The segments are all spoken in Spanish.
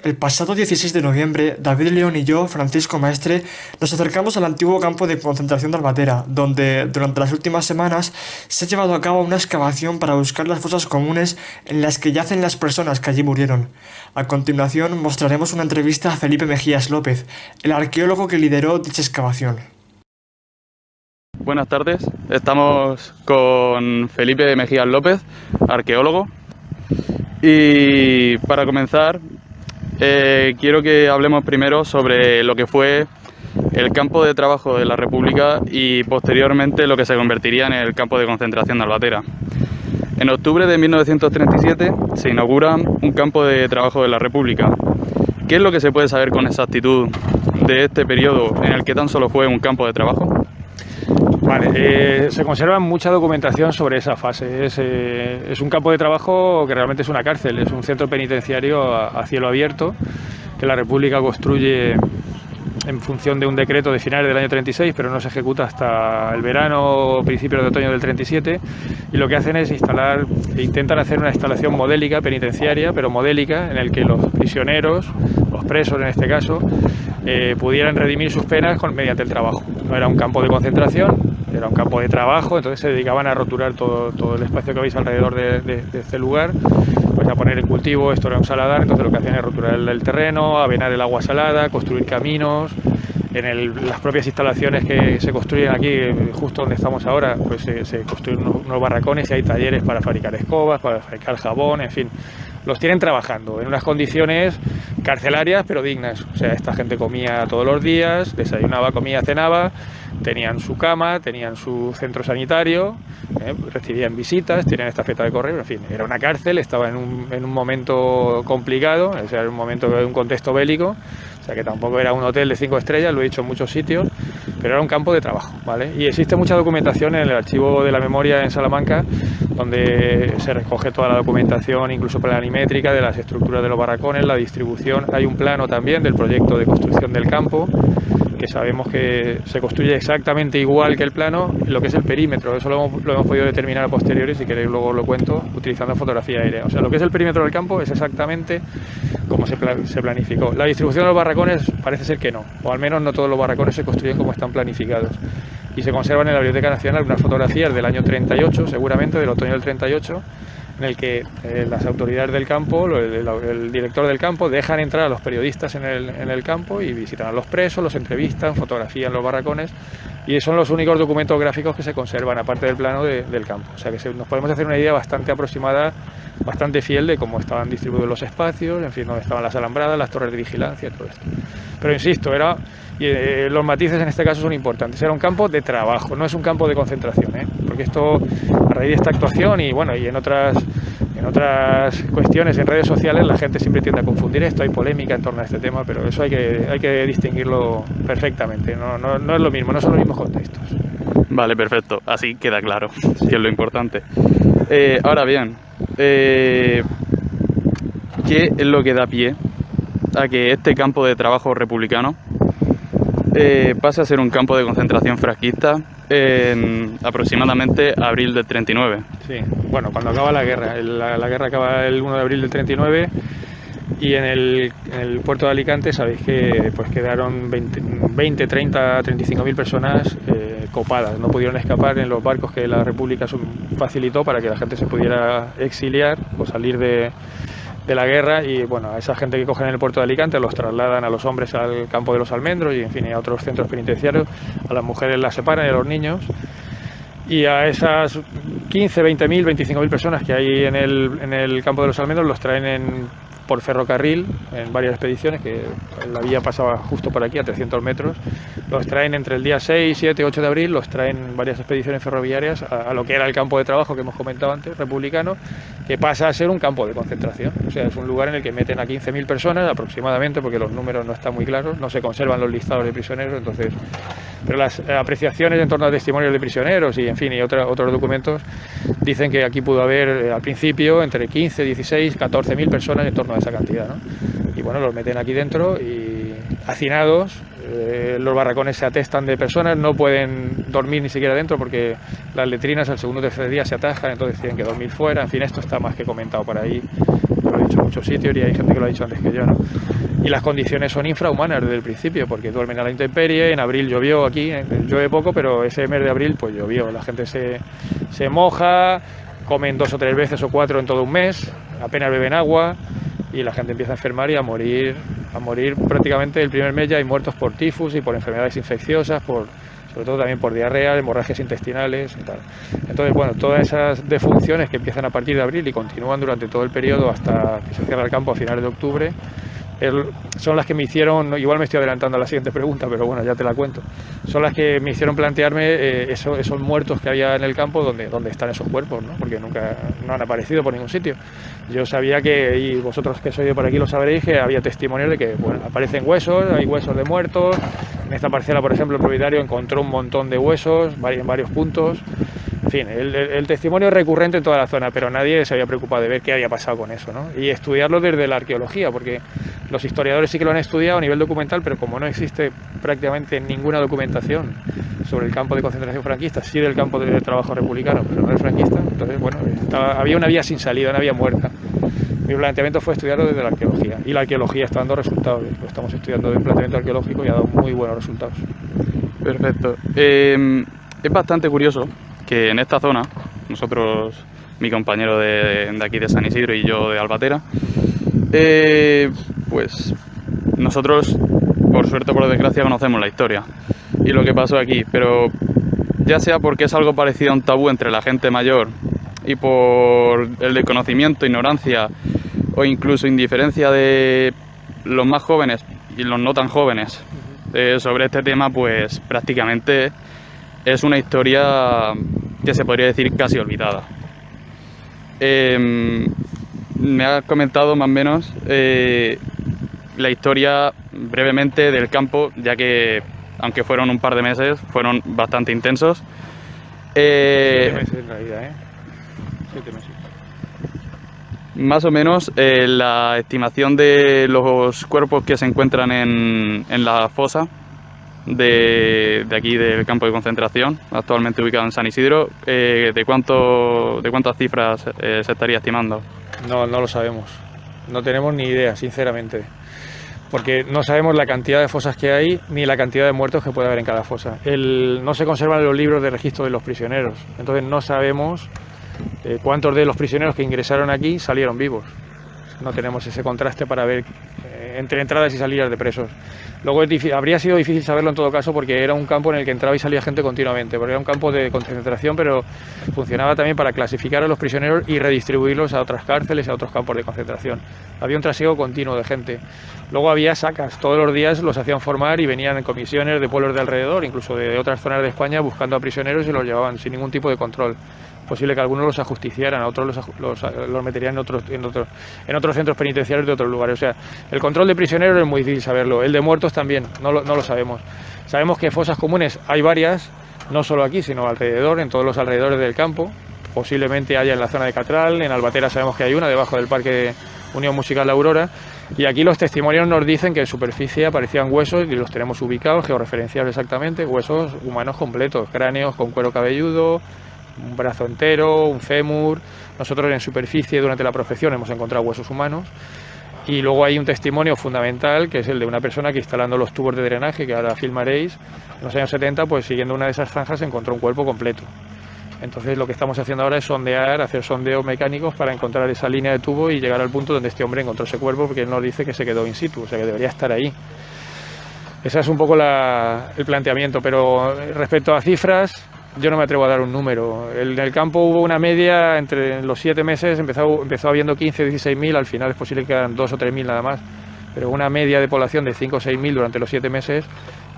El pasado 16 de noviembre, David León y yo, Francisco Maestre, nos acercamos al antiguo campo de concentración de Albatera, donde durante las últimas semanas se ha llevado a cabo una excavación para buscar las fosas comunes en las que yacen las personas que allí murieron. A continuación mostraremos una entrevista a Felipe Mejías López, el arqueólogo que lideró dicha excavación. Buenas tardes, estamos con Felipe Mejías López, arqueólogo, y para comenzar quiero que hablemos primero sobre lo que fue el campo de trabajo de la República y posteriormente lo que se convertiría en el campo de concentración de Albatera. En octubre de 1937 se inaugura un campo de trabajo de la República. ¿Qué es lo que se puede saber con exactitud de este periodo en el que tan solo fue un campo de trabajo? Vale, se conserva mucha documentación sobre esa fase. Es un campo de trabajo que realmente es una cárcel, es un centro penitenciario a cielo abierto que la República construye en función de un decreto de finales del año 36, pero no se ejecuta hasta el verano o principios de otoño del 37, y lo que hacen es intentan hacer una instalación modélica penitenciaria, pero modélica, en el que los prisioneros, los presos en este caso, pudieran redimir sus penas mediante el trabajo. No era un campo de concentración, era un campo de trabajo, entonces se dedicaban a roturar todo el espacio que veis alrededor de este lugar, pues a poner en cultivo. Esto era un saladar, entonces lo que hacían es roturar el terreno, avenar el agua salada, construir caminos. Las propias instalaciones que se construyen aquí, justo donde estamos ahora, pues se construyen unos barracones y hay talleres para fabricar escobas, para fabricar jabón, en fin. Los tienen trabajando en unas condiciones carcelarias pero dignas. O sea, esta gente comía todos los días, desayunaba, comía, cenaba, tenían su cama, tenían su centro sanitario, recibían visitas, tenían estafeta de correo, en fin, era una cárcel, estaba en un momento complicado, o sea, era un momento de un contexto bélico, o sea que tampoco era un hotel de 5 estrellas, lo he dicho en muchos sitios, pero era un campo de trabajo, ¿vale? Y existe mucha documentación en el archivo de la memoria en Salamanca, donde se recoge toda la documentación, incluso planimétrica, de las estructuras de los barracones, la distribución. Hay un plano también del proyecto de construcción del campo, que sabemos que se construye exactamente igual que el plano, lo que es el perímetro. Eso lo hemos podido determinar a posteriori, si queréis luego lo cuento, utilizando fotografía aérea. O sea, lo que es el perímetro del campo es exactamente como se planificó. La distribución de los barracones parece ser que no, o al menos no todos los barracones se construyen como están planificados. Y se conservan en la Biblioteca Nacional unas fotografías del año 38, seguramente, del otoño del 38, en el que las autoridades del campo, el director del campo, dejan entrar a los periodistas en el campo y visitan a los presos, los entrevistan, fotografían los barracones, y son los únicos documentos gráficos que se conservan, aparte del plano del campo. O sea que nos podemos hacer una idea bastante aproximada, bastante fiel de cómo estaban distribuidos los espacios, en fin, dónde estaban las alambradas, las torres de vigilancia, todo esto. Pero insisto, los matices en este caso son importantes. Era un campo de trabajo, no es un campo de concentración, porque esto, a raíz de esta actuación y en otras cuestiones en redes sociales, la gente siempre tiende a confundir esto. Hay polémica en torno a este tema, pero eso hay que distinguirlo perfectamente. No es lo mismo, no son los mismos contextos. Vale, perfecto, así queda claro, sí, que es lo importante. Ahora bien, ¿qué es lo que da pie a que este campo de trabajo republicano pase a ser un campo de concentración franquista en aproximadamente abril del 39? Sí, bueno, cuando acaba la guerra. La guerra acaba el 1 de abril del 39 y en el puerto de Alicante sabéis que pues quedaron 20, 30, 35.000 personas copadas. No pudieron escapar en los barcos que la República facilitó para que la gente se pudiera exiliar o salir de la guerra, y bueno, a esa gente que cogen en el puerto de Alicante los trasladan a los hombres al campo de los Almendros y en fin, a otros centros penitenciarios. A las mujeres las separan y a los niños, y a esas 15, 20.000, 25.000 personas que hay en el campo de los Almendros los traen por ferrocarril en varias expediciones, que la vía pasaba justo por aquí a 300 metros. Los traen entre el día 6, 7, 8 de abril, los traen varias expediciones ferroviarias a lo que era el campo de trabajo que hemos comentado antes, republicano, que pasa a ser un campo de concentración. O sea, es un lugar en el que meten a 15.000 personas aproximadamente, porque los números no están muy claros, no se conservan los listados de prisioneros, entonces, pero las apreciaciones en torno a testimonios de prisioneros y en fin, y otros documentos dicen que aquí pudo haber al principio entre 15, 16, 14.000 personas en torno a esa cantidad, ¿no? Y bueno, los meten aquí dentro y hacinados, los barracones se atestan de personas, no pueden dormir ni siquiera dentro porque las letrinas al segundo o tercer día se atajan, entonces tienen que dormir fuera. En fin, esto está más que comentado por ahí, yo lo he dicho en muchos sitios y hay gente que lo ha dicho antes que yo, ¿no? Y las condiciones son infrahumanas desde el principio, porque duermen a la intemperie. En abril llovió aquí, llueve poco, pero ese mes de abril pues llovió, la gente se moja, comen 2 o 3 veces o 4 en todo un mes, apenas beben agua y la gente empieza a enfermar y a morir prácticamente el primer mes. Ya hay muertos por tifus y por enfermedades infecciosas, sobre todo también por diarrea, hemorragias intestinales y tal. Entonces, bueno, todas esas defunciones que empiezan a partir de abril y continúan durante todo el periodo hasta que se cierra el campo a finales de octubre, son las que me hicieron, igual me estoy adelantando a la siguiente pregunta, pero bueno, ya te la cuento, son las que me hicieron plantearme esos muertos que había en el campo, donde están esos cuerpos, ¿no? Porque nunca no han aparecido por ningún sitio. Yo sabía que, y vosotros que sois de por aquí lo sabréis, que había testimonios de que bueno, aparecen huesos, hay huesos de muertos. En esta parcela, por ejemplo, el propietario encontró un montón de huesos en varios puntos. En fin, el testimonio es recurrente en toda la zona, pero nadie se había preocupado de ver qué había pasado con eso, ¿no? Y estudiarlo desde la arqueología, porque los historiadores sí que lo han estudiado a nivel documental, pero como no existe prácticamente ninguna documentación sobre el campo de concentración franquista, sí del campo de trabajo republicano, pero no del franquista, entonces, bueno, había una vía sin salida, una vía muerta. Mi planteamiento fue estudiarlo desde la arqueología, y la arqueología está dando resultados. Lo estamos estudiando desde un planteamiento arqueológico y ha dado muy buenos resultados. Perfecto. Es bastante curioso que en esta zona, nosotros, mi compañero de aquí de San Isidro y yo de Albatera, pues nosotros, por suerte o por desgracia, conocemos la historia y lo que pasó aquí, pero ya sea porque es algo parecido a un tabú entre la gente mayor y por el desconocimiento, ignorancia o incluso indiferencia de los más jóvenes y los no tan jóvenes sobre este tema, pues prácticamente es una historia que se podría decir casi olvidada. Me has comentado más o menos la historia brevemente del campo, ya que aunque fueron un par de meses, fueron bastante intensos. 7 meses en realidad, 7 meses. Más o menos la estimación de los cuerpos que se encuentran en la fosa de aquí del campo de concentración, actualmente ubicado en San Isidro, ¿de cuántas cifras se estaría estimando? No lo sabemos, no tenemos ni idea, sinceramente, porque no sabemos la cantidad de fosas que hay ni la cantidad de muertos que puede haber en cada fosa. No se conservan los libros de registro de los prisioneros, entonces no sabemos cuántos de los prisioneros que ingresaron aquí salieron vivos. No tenemos ese contraste para ver entre entradas y salidas de presos. Luego habría sido difícil saberlo en todo caso, porque era un campo en el que entraba y salía gente continuamente, porque era un campo de concentración, pero funcionaba también para clasificar a los prisioneros y redistribuirlos a otras cárceles y a otros campos de concentración. Había un trasiego continuo de gente. Luego había sacas, todos los días los hacían formar y venían en comisiones de pueblos de alrededor, incluso de otras zonas de España, buscando a prisioneros y los llevaban sin ningún tipo de control. Posible que algunos los ajusticiaran, a otros los meterían en otros centros penitenciarios de otros lugares. O sea, el control de prisioneros es muy difícil saberlo, el de muertos también, no lo sabemos. Sabemos que fosas comunes hay varias, no solo aquí, sino alrededor, en todos los alrededores del campo. Posiblemente haya en la zona de Catral, en Albatera sabemos que hay una, debajo del Parque Unión Musical La Aurora. Y aquí los testimonios nos dicen que en superficie aparecían huesos, y los tenemos ubicados, georreferenciados exactamente, huesos humanos completos, cráneos con cuero cabelludo, un brazo entero, un fémur. Nosotros en superficie durante la prospección hemos encontrado huesos humanos, y luego hay un testimonio fundamental que es el de una persona que, instalando los tubos de drenaje que ahora filmaréis, en los años 70, pues siguiendo una de esas zanjas encontró un cuerpo completo. Entonces lo que estamos haciendo ahora es sondear, hacer sondeos mecánicos para encontrar esa línea de tubo y llegar al punto donde este hombre encontró ese cuerpo, porque él nos dice que se quedó in situ, o sea que debería estar ahí. Ese es un poco el planteamiento, pero respecto a cifras, yo no me atrevo a dar un número. En el campo hubo una media, entre los 7 meses empezó habiendo 15 o 16.000, al final es posible que quedaran 2 o 3.000 nada más, pero una media de población de 5 o 6.000 durante los 7 meses,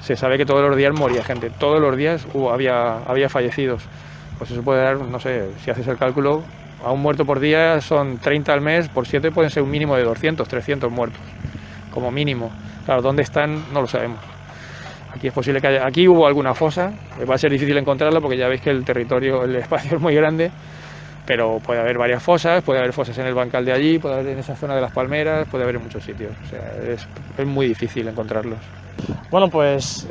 se sabe que todos los días moría gente, todos los días había fallecidos. Pues eso puede dar, no sé, si haces el cálculo, a un muerto por día son 30 al mes, por 7 pueden ser un mínimo de 200, 300 muertos, como mínimo. Claro, ¿dónde están? No lo sabemos. Aquí es posible que aquí hubo alguna fosa, va a ser difícil encontrarla porque ya veis que el espacio es muy grande, pero puede haber varias fosas, puede haber fosas en el bancal de allí, puede haber en esa zona de las palmeras, puede haber en muchos sitios, o sea, es muy difícil encontrarlos. Bueno, pues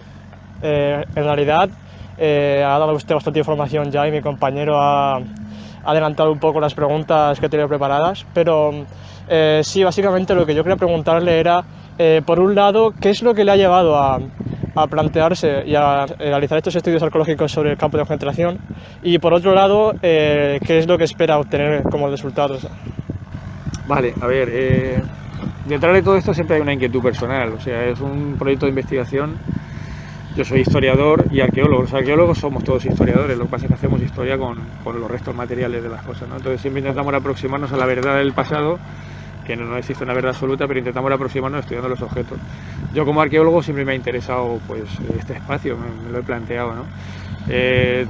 en realidad ha dado usted bastante información ya y mi compañero ha adelantado un poco las preguntas que tenía preparadas, pero sí, básicamente lo que yo quería preguntarle era, por un lado, ¿qué es lo que le ha llevado a plantearse y a realizar estos estudios arqueológicos sobre el campo de concentración? Y por otro lado, ¿qué es lo que espera obtener como resultados? Vale, a ver, detrás de todo esto siempre hay una inquietud personal, o sea, es un proyecto de investigación. Yo soy historiador y arqueólogo. Los arqueólogos somos todos historiadores, lo que pasa es que hacemos historia con los restos materiales de las cosas, ¿no? Entonces siempre intentamos aproximarnos a la verdad del pasado, que no existe una verdad absoluta, pero intentamos aproximarnos estudiando los objetos. Yo como arqueólogo siempre me ha interesado pues este espacio, me lo he planteado, ¿no?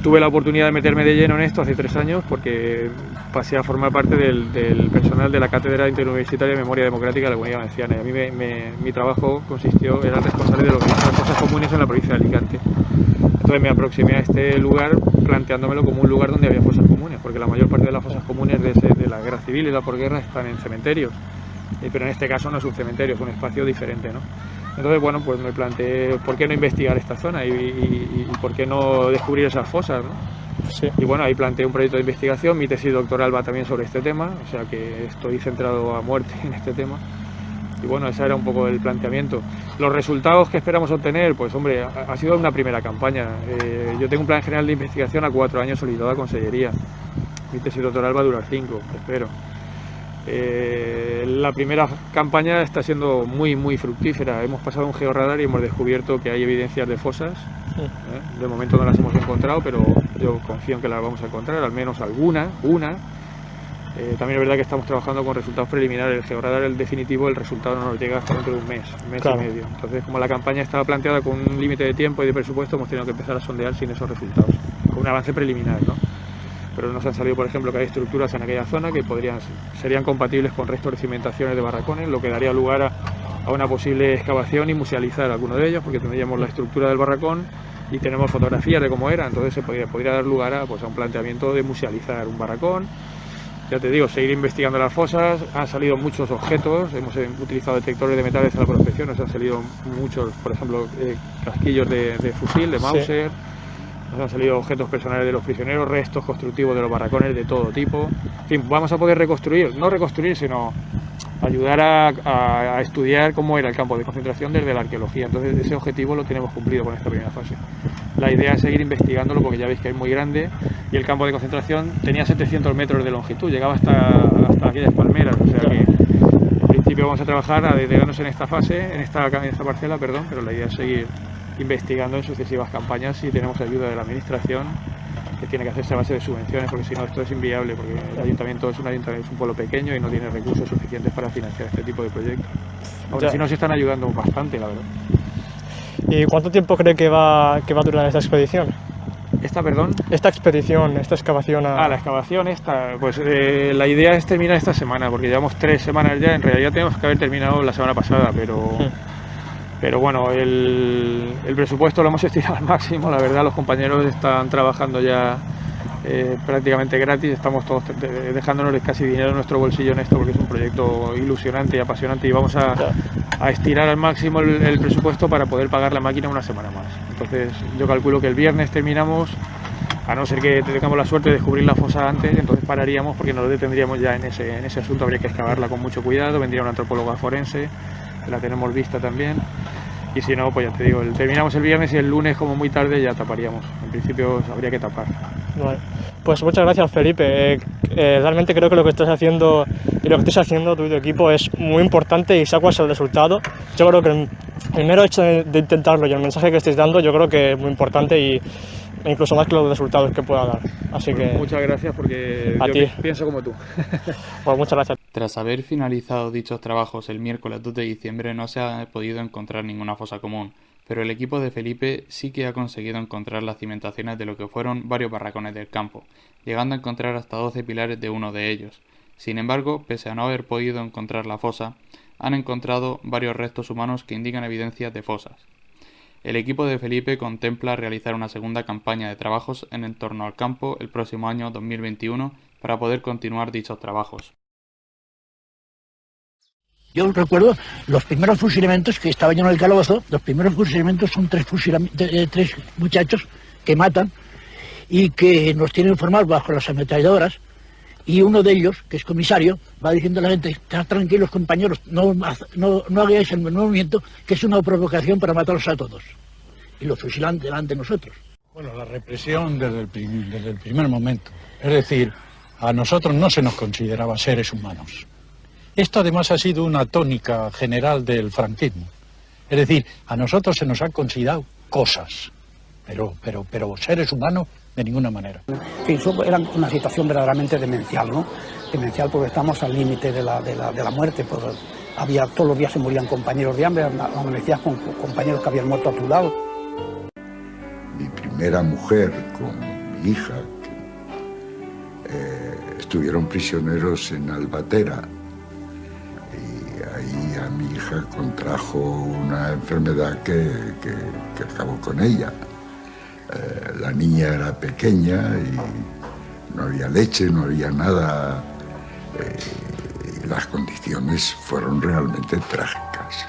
Tuve la oportunidad de meterme de lleno en esto hace 3 años porque pasé a formar parte del personal de la Cátedra Interuniversitaria de Memoria Democrática de la Comunidad Valenciana, y a mí mi trabajo consistió, era responsable de lo que son las fosas comunes en la provincia de Alicante. Entonces me aproximé a este lugar planteándomelo como un lugar donde había fosas comunes, porque la mayor parte de las fosas comunes de la guerra civil y la posguerra están en cementerios, pero en este caso no es un cementerio, es un espacio diferente, ¿no? Entonces, bueno, pues me planteé por qué no investigar esta zona y por qué no descubrir esas fosas, ¿no? Sí. Y bueno, ahí planteé un proyecto de investigación, mi tesis doctoral va también sobre este tema, o sea que estoy centrado a muerte en este tema. Y bueno, ese era un poco el planteamiento. Los resultados que esperamos obtener, pues hombre, ha sido una primera campaña. Yo tengo un plan general de investigación a 4 años solicitado a Consellería. Mi tesis doctoral va a durar 5, espero. La primera campaña está siendo muy fructífera. Hemos pasado un georradar y hemos descubierto que hay evidencias de fosas. De momento no las hemos encontrado, pero yo confío en que las vamos a encontrar, al menos alguna, una. También es verdad que estamos trabajando con resultados preliminares. El georradar, el definitivo, el resultado no nos llega hasta dentro de un mes claro. Y medio. Entonces, como la campaña estaba planteada con un límite de tiempo y de presupuesto, hemos tenido que empezar a sondear sin esos resultados, con un avance preliminar, ¿no? Pero nos han salido, por ejemplo, que hay estructuras en aquella zona que serían compatibles con restos de cimentaciones de barracones, lo que daría lugar a una posible excavación y musealizar alguno de ellos, porque tendríamos la estructura del barracón y tenemos fotografías de cómo era, entonces se podría dar lugar a un planteamiento de musealizar un barracón. Ya te digo, seguir investigando las fosas, han salido muchos objetos, hemos utilizado detectores de metales a la prospección, nos han salido muchos, por ejemplo, casquillos de fusil, de Mauser. Sí. Nos han salido objetos personales de los prisioneros, restos constructivos de los barracones de todo tipo. En fin, vamos a poder reconstruir, no reconstruir, sino ayudar a estudiar cómo era el campo de concentración desde la arqueología. Entonces ese objetivo lo tenemos cumplido con esta primera fase. La idea es seguir investigándolo porque ya veis que es muy grande y el campo de concentración tenía 700 metros de longitud, llegaba hasta aquellas palmeras, o sea que en principio vamos a trabajar a dedicarnos en esta fase, en esta parcela, perdón, pero la idea es seguir investigando en sucesivas campañas y tenemos ayuda de la administración, que tiene que hacerse a base de subvenciones, porque si no esto es inviable, porque el ayuntamiento es un pueblo pequeño y no tiene recursos suficientes para financiar este tipo de proyectos. Aunque sí nos están ayudando bastante, la verdad. ¿Y cuánto tiempo cree que va a durar esta expedición? Esta expedición, esta excavación. La excavación pues la idea es terminar esta semana, porque llevamos 3 semanas ya, en realidad tenemos que haber terminado la semana pasada, pero bueno, el presupuesto lo hemos estirado al máximo, la verdad los compañeros están trabajando ya prácticamente gratis, estamos todos dejándonos casi dinero en nuestro bolsillo en esto porque es un proyecto ilusionante y apasionante y vamos a estirar al máximo el presupuesto para poder pagar la máquina una semana más. Entonces yo calculo que el viernes terminamos, a no ser que tengamos la suerte de descubrir la fosa antes, entonces pararíamos porque nos detendríamos ya en ese asunto, habría que excavarla con mucho cuidado, vendría una antropóloga forense, que la tenemos vista también. Y si no, pues ya te digo, terminamos el viernes y el lunes como muy tarde ya taparíamos. En principio habría que tapar. Vale. Pues muchas gracias, Felipe. Realmente creo que lo que estás haciendo y lo que estáis haciendo tú y tu equipo es muy importante y sacuas el resultado. Yo creo que el mero hecho de intentarlo y el mensaje que estáis dando yo creo que es muy importante y incluso más que los resultados que pueda dar. Así que muchas gracias porque pienso como tú. Pues muchas gracias. Tras haber finalizado dichos trabajos el miércoles 2 de diciembre no se ha podido encontrar ninguna fosa común, pero el equipo de Felipe sí que ha conseguido encontrar las cimentaciones de lo que fueron varios barracones del campo, llegando a encontrar hasta 12 pilares de uno de ellos. Sin embargo, pese a no haber podido encontrar la fosa, han encontrado varios restos humanos que indican evidencias de fosas. El equipo de Felipe contempla realizar una segunda campaña de trabajos en torno al campo el próximo año 2021 para poder continuar dichos trabajos. Yo recuerdo los primeros fusilamientos que estaba yo en el calabozo. Los primeros fusilamientos son tres muchachos que matan y que nos tienen informados bajo las ametralladoras, y uno de ellos, que es comisario, va diciendo a la gente: estad tranquilos, compañeros, no hagáis el movimiento, que es una provocación para matarlos a todos. Y los fusilan delante de nosotros. Bueno, la represión desde el primer momento. Es decir, a nosotros no se nos consideraba seres humanos. Esto además ha sido una tónica general del franquismo. Es decir, a nosotros se nos han considerado cosas, pero seres humanos de ninguna manera. Sí, eso era una situación verdaderamente demencial, ¿no? Demencial porque estamos al límite de la muerte. Pues todos los días se morían compañeros de hambre, amanecías con compañeros que habían muerto a tu lado. Mi primera mujer con mi hija, estuvieron prisioneros en Albatera, y ahí a mi hija contrajo una enfermedad que acabó con ella. La niña era pequeña y no había leche, no había nada, y las condiciones fueron realmente trágicas.